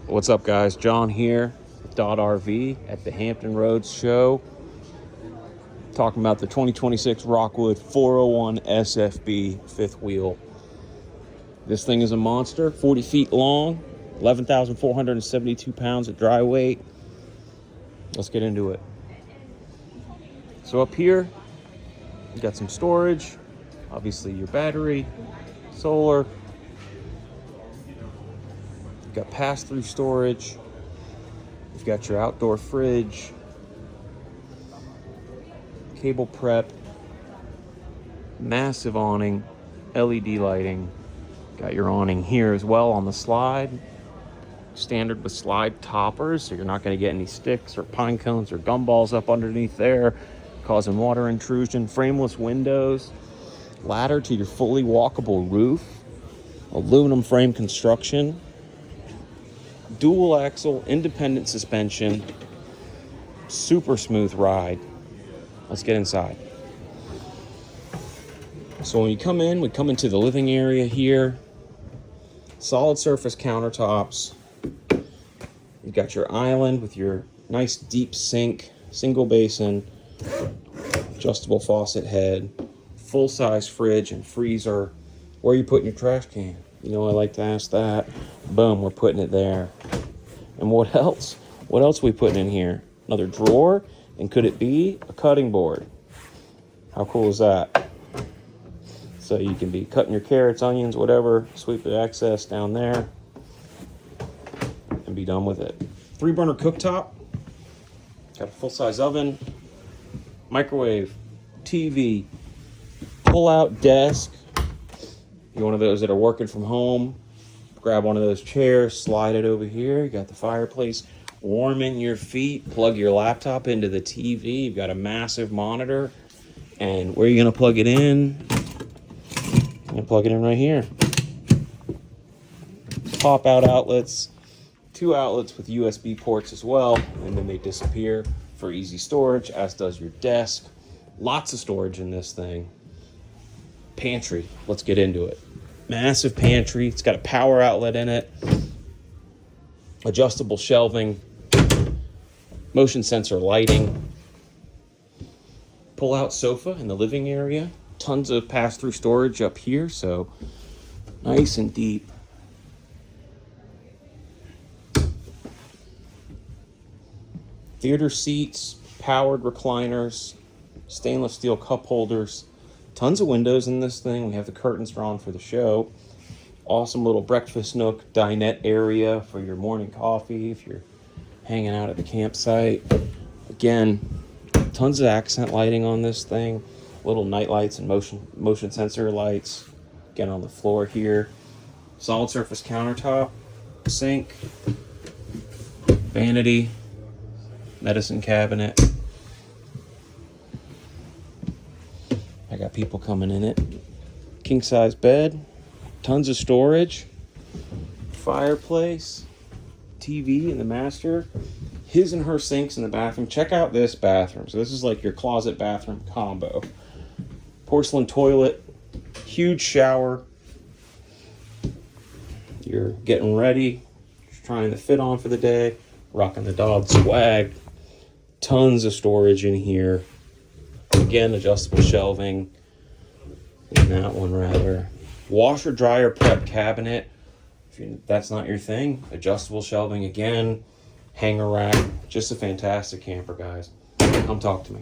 What's up, guys? John here, .RV at the Hampton Roads show, talking about the 2026 Rockwood 401 SFB fifth wheel. This thing is a monster, 40 feet long, 11,472 pounds of dry weight. Let's get into it. So up here, you got some storage, obviously your battery, solar. You've got pass-through storage. You've got your outdoor fridge, cable prep, massive awning, LED lighting. Got your awning here as well on the slide. Standard with slide toppers, so you're not going to get any sticks or pine cones or gumballs up underneath there, causing water intrusion. Frameless windows, ladder to your fully walkable roof, aluminum frame construction, dual axle, independent suspension, super smooth ride. Let's get inside. So when you come in, we come into the living area here. Solid surface countertops. You've got your island with your nice deep sink, single basin, adjustable faucet head, full-size fridge and freezer. Where are you putting your trash can? You know, I like to ask that. Boom, we're putting it there. And what else? What else are we putting in here? Another drawer? And could it be a cutting board? How cool is that? So you can be cutting your carrots, onions, whatever, sweep the excess down there, and be done with it. 3-burner cooktop. Got a full-size oven, microwave, TV, pull-out desk. You're one of those that are working from home, grab one of those chairs, slide it over here. You got the fireplace warming your feet. Plug your laptop into the TV. You've got a massive monitor. And where are you going to plug it in? You're going to plug it in right here. Pop-out outlets. 2 outlets with USB ports as well. And then they disappear for easy storage, as does your desk. Lots of storage in this thing. Pantry. Let's get into it. Massive pantry. It's got a power outlet in it. Adjustable shelving. Motion sensor lighting. Pull-out sofa in the living area. Tons of pass-through storage up here, so nice and deep. Theater seats, powered recliners, stainless steel cup holders. Tons of windows in this thing. We have the curtains drawn for the show. Awesome little breakfast nook, dinette area for your morning coffee if you're hanging out at the campsite. Again, tons of accent lighting on this thing. Little night lights and motion sensor lights. Again, on the floor here. Solid surface countertop, sink, vanity, medicine cabinet. I got people coming in it. King size bed, tons of storage, fireplace, TV in the master, his and her sinks in the bathroom. Check out this bathroom. So this is like your closet bathroom combo. Porcelain toilet, huge shower. You're getting ready, trying to fit on for the day, rocking the dog swag. Tons of storage in here. Again, adjustable shelving in that one, rather. Washer dryer prep cabinet. If that's not your thing, adjustable shelving again. Hanger rack. Just a fantastic camper, guys. Come talk to me.